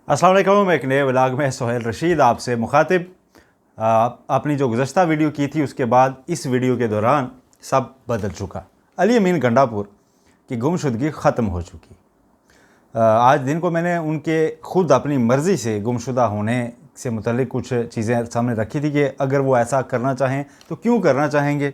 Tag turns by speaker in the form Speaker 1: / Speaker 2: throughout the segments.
Speaker 1: अस्सलाम वालेकुम। एक नए व्लॉग में सोहेल रशीद आपसे मुखातिब। अपनी जो गुज़श्ता वीडियो की थी उसके बाद इस वीडियो के दौरान सब बदल चुका। अली अमीन गंडापुर की गुमशुदगी ख़त्म हो चुकी। आज दिन को मैंने उनके ख़ुद अपनी मर्ज़ी से गुमशुदा होने से मुतल्लिक कुछ चीज़ें सामने रखी थी कि अगर वो ऐसा करना चाहें तो क्यों करना चाहेंगे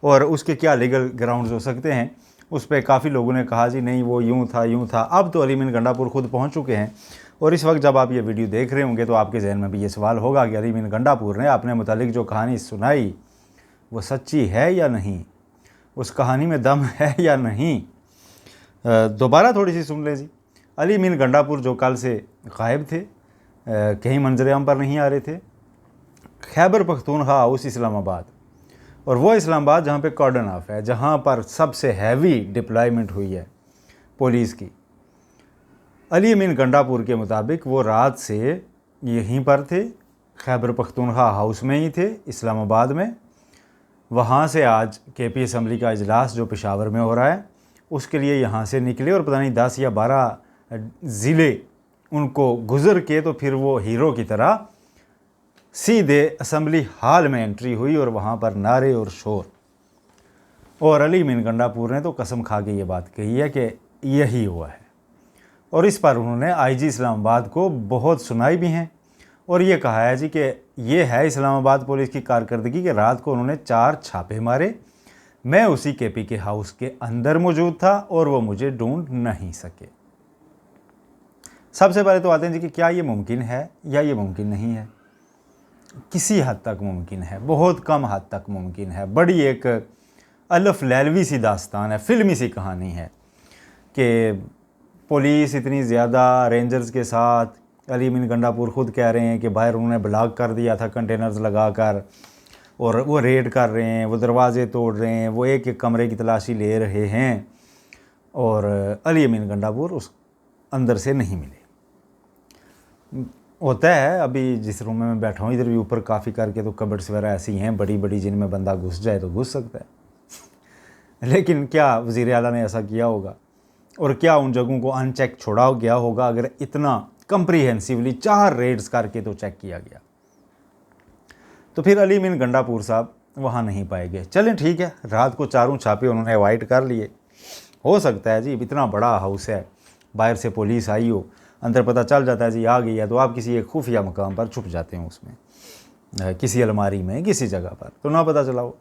Speaker 1: और उसके क्या लीगल ग्राउंड्स हो सकते हैं। उस पर काफ़ी लोगों ने कहा जी नहीं वो यूँ था। अब तो अली अमीन गंडापुर ख़ुद पहुँच चुके हैं और इस वक्त जब आप ये वीडियो देख रहे होंगे तो आपके जहन में भी ये सवाल होगा कि अली अमीन गंडापुर ने अपने मुतालिक जो कहानी सुनाई वो सच्ची है या नहीं, उस कहानी में दम है या नहीं। दोबारा थोड़ी सी सुन लें जी। अली अमीन गंडापुर जो कल से गायब थे, कहीं मंजर-ए-आम पर नहीं आ रहे थे। खैबर पख्तूनख्वा हाउस इस्लामाबाद, और वो इस्लामाबाद जहाँ पे कॉर्डन ऑफ है, जहाँ पर सबसे हैवी डिप्लॉयमेंट हुई है पुलिस की। अली अमीन गंडापुर के मुताबिक वो रात से यहीं पर थे, खैबर पख्तूनख्वा हाउस में ही थे इस्लामाबाद में। वहाँ से आज केपी असम्बली का इजलास जो पेशावर में हो रहा है उसके लिए यहाँ से निकले और पता नहीं 10 या 12 ज़िले उनको गुज़र के तो फिर वो हीरो की तरह सीधे असम्बली हाल में एंट्री हुई और वहाँ पर नारे और शोर। और अली अमीन गंडापुर ने तो कसम खा के ये बात कही है कि यही हुआ है, और इस पर उन्होंने आईजी इस्लामाबाद को बहुत सुनाई भी हैं और ये कहा है जी कि ये है इस्लामाबाद पुलिस की कारकर्दगी कि रात को उन्होंने 4 छापे मारे, मैं उसी केपी के हाउस के अंदर मौजूद था और वो मुझे ढूंढ नहीं सके। सबसे पहले तो आते हैं जी कि क्या ये मुमकिन है या ये मुमकिन नहीं है। किसी हद तक मुमकिन है, बहुत कम हद तक मुमकिन है। बड़ी एक अलफ लैलवी सी दास्तान है, फिल्मी सी कहानी है कि पुलिस इतनी ज़्यादा रेंजर्स के साथ। अली अमीन गंडापुर ख़ुद कह रहे हैं कि बाहर उन्होंने ब्लॉक कर दिया था कंटेनर्स लगा कर, और वो रेड कर रहे हैं, वो दरवाज़े तोड़ रहे हैं, वो एक एक कमरे की तलाशी ले रहे हैं, और अली अमीन गंडापुर उस अंदर से नहीं मिले। होता है, अभी जिस रूम में मैं बैठा हूँ इधर भी ऊपर काफ़ी करके तो कबर्ड्स वगैरह ऐसी हैं बड़ी बड़ी जिनमें बंदा घुस जाए तो घुस सकता है। लेकिन क्या वज़ीर आला ने ऐसा किया होगा, और क्या उन जगहों को अनचेक छोड़ा गया होगा अगर इतना कंप्रीहेंसिवली 4 रेड्स करके तो चेक किया गया। तो फिर अली अमीन गंडापुर साहब वहाँ नहीं पाए गए। चलें ठीक है, रात को 4 छापे उन्होंने अवॉइड कर लिए। हो सकता है जी इतना बड़ा हाउस है, बाहर से पुलिस आई हो, अंदर पता चल जाता है जी आ गई है, तो आप किसी एक खुफिया मकाम पर छुप जाते हैं, उसमें किसी अलमारी में किसी जगह पर, तो ना पता चला हो।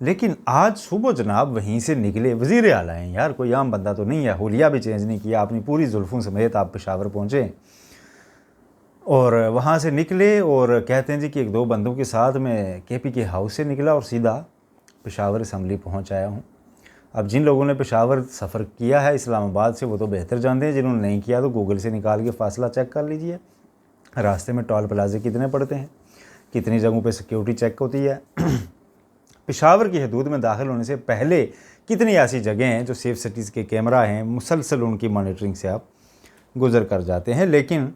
Speaker 1: लेकिन आज सुबह जनाब वहीं से निकले, वज़ीर आला हैं यार, कोई आम बंदा तो नहीं है, हुलिया भी चेंज नहीं किया, अपनी पूरी जुल्फ़ों समेत आप पेशावर पहुँचे और वहाँ से निकले और कहते हैं जी कि 1-2 बंदों के साथ मैं केपी के हाउस से निकला और सीधा पेशावर असम्बली पहुँच आया हूँ। अब जिन लोगों ने पेशावर सफ़र किया है इस्लामाबाद से वो तो बेहतर जानते हैं, जिन्होंने नहीं किया तो गूगल से निकाल के फासला चेक कर लीजिए। रास्ते में टोल प्लाजे कितने पड़ते हैं, कितनी जगहों पे सिक्योरिटी चेक होती है, पेशावर की हदूद में दाखिल होने से पहले कितनी ऐसी जगह हैं जो सेफ सिटीज़ के कैमरा हैं, मुसलसल उनकी मॉनिटरिंग से आप गुज़र कर जाते हैं। लेकिन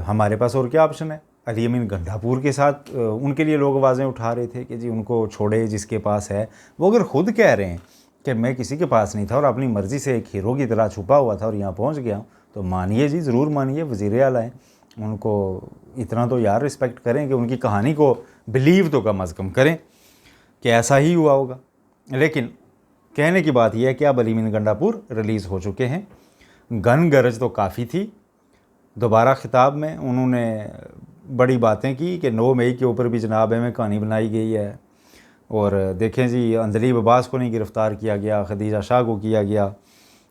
Speaker 1: हमारे पास और क्या ऑप्शन है। अली अमीन गंडापुर के साथ उनके लिए लोग आवाज़ें उठा रहे थे कि जी उनको छोड़े, जिसके पास है। वो अगर ख़ुद कह रहे हैं कि मैं किसी के पास नहीं था और अपनी मर्ज़ी से एक हीरो की तरह छुपा हुआ था और यहाँ पहुँच गया हूँ, तो मानिए जी, ज़रूर मानिए, वज़ीर आला हैं, उनको इतना तो यार रिस्पेक्ट करें कि उनकी कहानी को बिलीव तो कम अज़ कम करें कि ऐसा ही हुआ होगा। लेकिन कहने की बात यह है कि अब अली अमीन गंडापुर रिलीज़ हो चुके हैं। गन गरज तो काफ़ी थी। दोबारा खिताब में उन्होंने बड़ी बातें की कि 9 मई के ऊपर भी जनाब में कहानी बनाई गई है, और देखें जी अंदलीब अब्बास को नहीं गिरफ़्तार किया गया, खदीजा शाह को किया गया,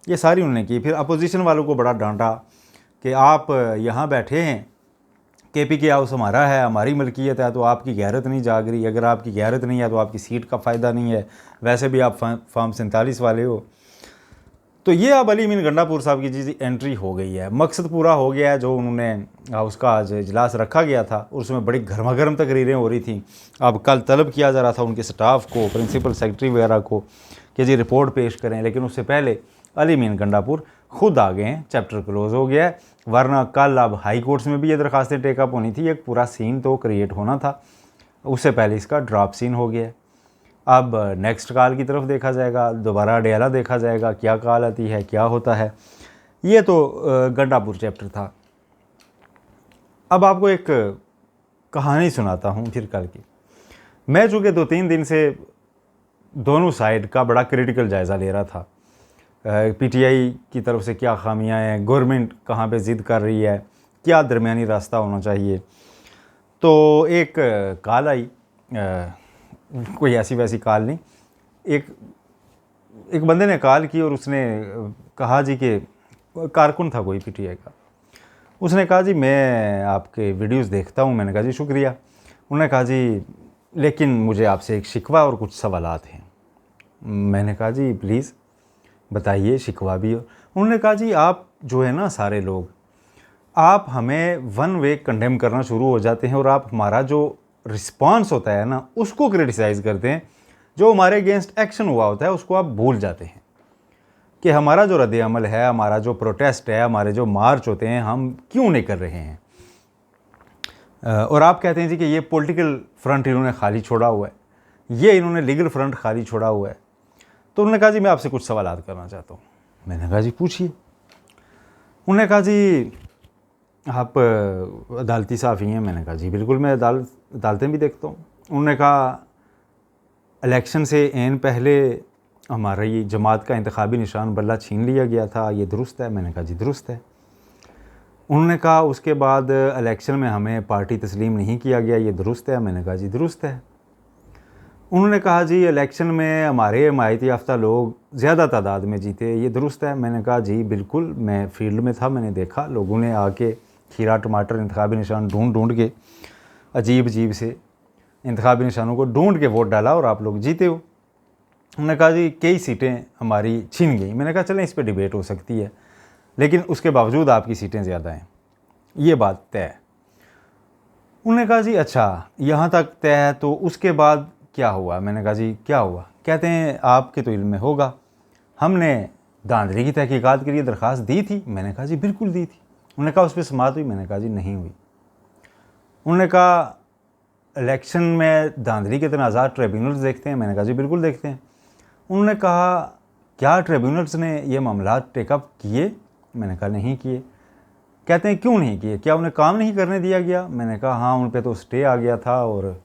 Speaker 1: ये सारी उन्होंने की। फिर अपोजिशन वालों को बड़ा डांटा कि आप यहाँ बैठे हैं, केपी के हाउस हमारा है, हमारी मलकियत है, तो आपकी गैरत नहीं जाग रही। अगर आपकी गैरत नहीं है तो आपकी सीट का फ़ायदा नहीं है, वैसे भी आप फॉर्म 47 वाले हो। तो ये अब अली अमीन गंडापुर साहब की जी एंट्री हो गई है, मकसद पूरा हो गया है। जो उन्होंने हाउस का आज इजलास रखा गया था उसमें बड़ी गर्मा गर्म तकरीरें हो रही थी। अब कल तलब किया जा रहा था उनके स्टाफ को, प्रिंसिपल सेक्रेटरी वगैरह को कि जी रिपोर्ट पेश करें, लेकिन उससे पहले अली अमीन गंडापुर खुद आ गए हैं। चैप्टर क्लोज़ हो गया है, वरना कल अब हाई कोर्ट्स में भी ये दरखास्तें टेकअप होनी थी, एक पूरा सीन तो क्रिएट होना था, उससे पहले इसका ड्रॉप सीन हो गया है। अब नेक्स्ट कॉल की तरफ देखा जाएगा, दोबारा अडयाला देखा जाएगा, क्या कॉल आती है, क्या होता है। ये तो गंडापुर चैप्टर था। अब आपको एक कहानी सुनाता हूँ फिर कल की। मैं चूँकि 2-3 दिन से दोनों साइड का बड़ा क्रिटिकल जायज़ा ले रहा था, पीटीआई की तरफ से क्या खामियां हैं, गवर्नमेंट कहाँ पे ज़िद कर रही है, क्या दरमियानी रास्ता होना चाहिए। तो एक कॉल आई, कोई ऐसी वैसी कॉल नहीं, एक बंदे ने कॉल की और उसने कहा जी कि कारकुन था कोई पीटीआई का। उसने कहा जी मैं आपके वीडियोस देखता हूँ। मैंने कहा जी शुक्रिया। उन्होंने कहा जी लेकिन मुझे आपसे एक शिकवा और कुछ सवालात हैं। मैंने कहा जी प्लीज़ बताइए, शिकवा भी। उन्होंने कहा जी आप जो है ना सारे लोग, आप हमें वन वे कंडेम करना शुरू हो जाते हैं और आप हमारा जो रिस्पांस होता है ना उसको क्रिटिसाइज़ करते हैं। जो हमारे अगेंस्ट एक्शन हुआ होता है उसको आप भूल जाते हैं कि हमारा जो रद्द अमल है, हमारा जो प्रोटेस्ट है, हमारे जो मार्च होते हैं, हम क्यों नहीं कर रहे हैं। और आप कहते हैं जी कि ये पॉलिटिकल फ्रंट इन्होंने खाली छोड़ा हुआ है, ये इन्होंने लीगल फ्रंट खाली छोड़ा हुआ है। तो उन्होंने कहा जी मैं आपसे कुछ सवाल करना चाहता हूँ। मैंने कहा जी पूछिए। उन्होंने कहा जी आप अदालती साफ़ी हैं। मैंने कहा जी बिल्कुल, मैं अदालतें भी देखता हूँ। उन्होंने कहा इलेक्शन से एन पहले हमारी जमात का इंतखाबी निशान बल्ला छीन लिया गया था, ये दुरुस्त है। मैंने कहा जी दुरुस्त है। उन्होंने कहा उसके बाद इलेक्शन में हमें पार्टी तस्लीम नहीं किया गया, ये दुरुस्त है। मैंने कहा जी दुरुस्त है। उन्होंने कहा जी इलेक्शन में हमारे हमायती याफ्ता लोग ज़्यादा तादाद में जीते, ये दुरुस्त है। मैंने कहा जी बिल्कुल, मैं फील्ड में था, मैंने देखा लोगों ने आके खीरा टमाटर इंतखाबी निशान ढूंढ के अजीब से इंतखाबी निशानों को ढूंढ के वोट डाला और आप लोग जीते हो। उन्होंने कहा जी कई सीटें हमारी छीन गई। मैंने कहा चलें इस पर डिबेट हो सकती है, लेकिन उसके बावजूद आपकी सीटें ज़्यादा हैं, ये बात तय है। उन्होंने कहा जी अच्छा यहाँ तक तय है, तो उसके बाद क्या हुआ। मैंने कहा जी क्या हुआ। कहते हैं आपके तो इल्म में होगा, हमने धांधली की तहकीकात के लिए दरख्वास्त दी थी। मैंने कहा जी बिल्कुल दी थी। उन्होंने कहा उस पर समाअत हुई। मैंने कहा जी नहीं हुई। उन्होंने कहा इलेक्शन में धांधली के तनाज़ात ट्रिब्यूनल्स देखते हैं। मैंने कहा जी बिल्कुल देखते हैं। उन्होंने कहा क्या ट्रिब्यूनल्स ने ये मामला टेकअप किए। मैंने कहा नहीं किए। कहते हैं क्यों नहीं किए, क्या उन्हें काम नहीं करने दिया गया। मैंने कहा हाँ उन पर तो स्टे आ गया था और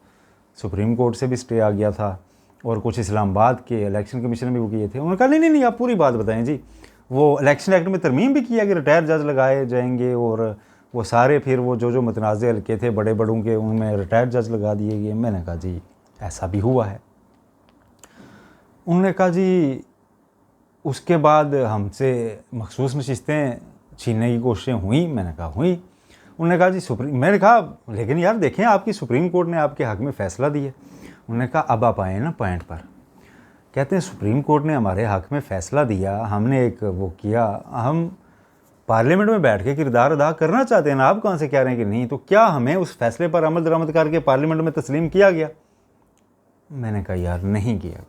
Speaker 1: सुप्रीम कोर्ट से भी स्टे आ गया था और कुछ इस्लामाबाद के इलेक्शन कमीशन में भी वो किए थे। उन्होंने कहा नहीं आप पूरी बात बताएं जी। वो इलेक्शन एक्ट में तरमीम भी किया कि रिटायर जज लगाए जाएंगे और वो सारे फिर वो जो मुतनाज़ हल्के थे बड़े बड़ों के, उनमें रिटायर जज लगा दिए गए। मैंने कहा जी ऐसा भी हुआ है। उन्होंने कहा जी उसके बाद हमसे मखसूस नशिस्तें छीनने की कोशिशें हुई। मैंने कहा हुई। उन्होंने कहा जी मैंने कहा लेकिन यार देखें आपकी सुप्रीम कोर्ट ने आपके हक़ में फ़ैसला दिया। उन्होंने कहा अब आप आए ना पॉइंट पर। कहते हैं सुप्रीम कोर्ट ने हमारे हक़ में फ़ैसला दिया, हमने एक वो किया, हम पार्लियामेंट में बैठ के किरदार अदा करना चाहते हैं ना, आप कहाँ से कह रहे हैं कि नहीं, तो क्या हमें उस फैसले पर अमल दरामद करके पार्लियामेंट में तस्लीम किया गया। मैंने कहा यार नहीं किया गया।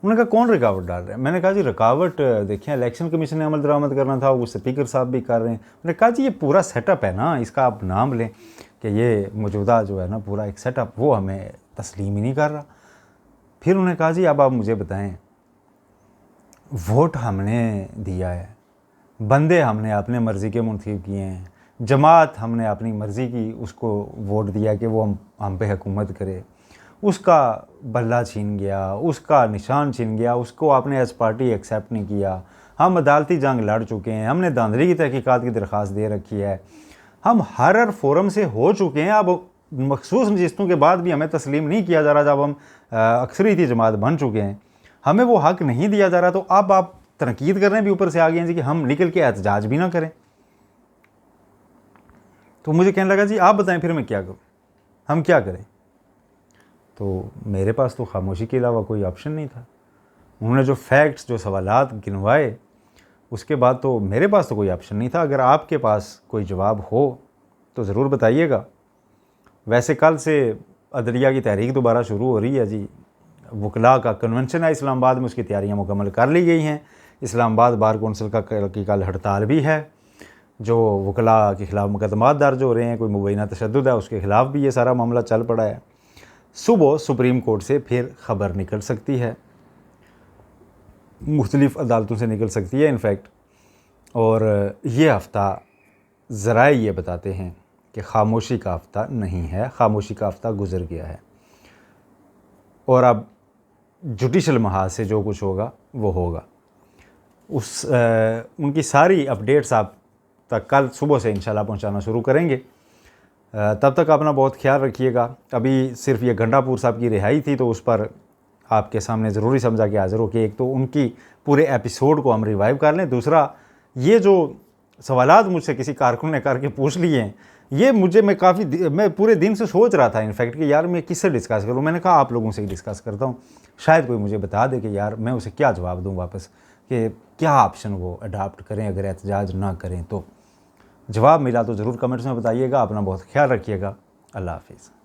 Speaker 1: उन्होंने कहा कौन रुकावट डाल रहा है। मैंने कहा जी रुकावट देखिए इलेक्शन कमीशन ने अमल दरामद करना था, वो स्पीकर साहब भी कर रहे हैं। उन्होंने कहा जी ये पूरा सेटअप है ना, इसका आप नाम लें कि ये मौजूदा जो है ना पूरा एक सेटअप, वो हमें तस्लीम ही नहीं कर रहा। फिर उन्होंने कहा जी अब आप मुझे बताएं, वोट हमने दिया है, बंदे हमने अपने मर्ज़ी के मुंतखब किए हैं, जमात हमने अपनी मर्ज़ी की उसको वोट दिया कि वो हम पे हुकूमत करे, उसका बल्ला छीन गया, उसका निशान छीन गया, उसको आपने एज पार्टी एक्सेप्ट नहीं किया। हम अदालती जंग लड़ चुके हैं, हमने धांधली की तहकीकात की दरख्वास्त दे रखी है, हम हर फोरम से हो चुके हैं। अब मखसूस नशिस्तों के बाद भी हमें तस्लीम नहीं किया जा रहा, जब हम अक्सरियती जमात बन चुके हैं, हमें वो हक़ नहीं दिया जा रहा। तो अब आप तनकीद करने भी ऊपर से आ गए हैं जी कि हम निकल के एहतजाज भी ना करें। तो मुझे कहने लगा जी आप बताएं फिर मैं क्या करूं, हम क्या करें। तो मेरे पास तो खामोशी के अलावा कोई ऑप्शन नहीं था। उन्होंने जो फैक्ट्स, जो सवालात गिनवाए, उसके बाद तो मेरे पास तो कोई ऑप्शन नहीं था। अगर आपके पास कोई जवाब हो तो ज़रूर बताइएगा। वैसे कल से अदलिया की तहरीक दोबारा शुरू हो रही है जी। वकला का कन्वेंशन है इस्लामाबाद में, उसकी तैयारियां मुकम्मल कर ली गई हैं। इस्लामाबाद बार कौंसिल की कल हड़ताल भी है। जो वकला के ख़िलाफ़ मुकदमात दर्ज हो रहे हैं, कोई मुबैना तशद्दुद है, उसके ख़िलाफ़ भी ये सारा मामला चल पड़ा है। सुबह सुप्रीम कोर्ट से फिर ख़बर निकल सकती है, मुख्तलिफ़ अदालतों से निकल सकती है। इनफैक्ट और ये हफ़्ता ज़राए ये बताते हैं कि खामोशी का हफ़्ता नहीं है, खामोशी का हफ़्ता गुज़र गया है और अब जुडिशल महाज से जो कुछ होगा वो होगा। उनकी सारी अपडेट्स आप तक कल सुबह से इंशाल्लाह पहुंचाना शुरू करेंगे। तब तक अपना बहुत ख्याल रखिएगा। अभी सिर्फ ये गंडापुर साहब की रिहाई थी तो उस पर आपके सामने ज़रूरी समझा के हाज़िर हो कि एक तो उनकी पूरे एपिसोड को हम रिवाइव कर लें, दूसरा ये जो सवालात मुझसे किसी कारकुन ने करके पूछ लिए हैं ये मैं पूरे दिन से सोच रहा था इनफैक्ट कि यार मैं किससे डिस्कस करूं। मैंने कहा आप लोगों से ही डिस्कस करता हूं, शायद कोई मुझे बता दे कि यार मैं उसे क्या जवाब दूं वापस, कि क्या ऑप्शन वो अडाप्ट करें अगर एहतजाज ना करें तो। जवाब मिला तो ज़रूर कमेंट्स में बताइएगा। अपना बहुत ख्याल रखिएगा। अल्लाह हाफिज़।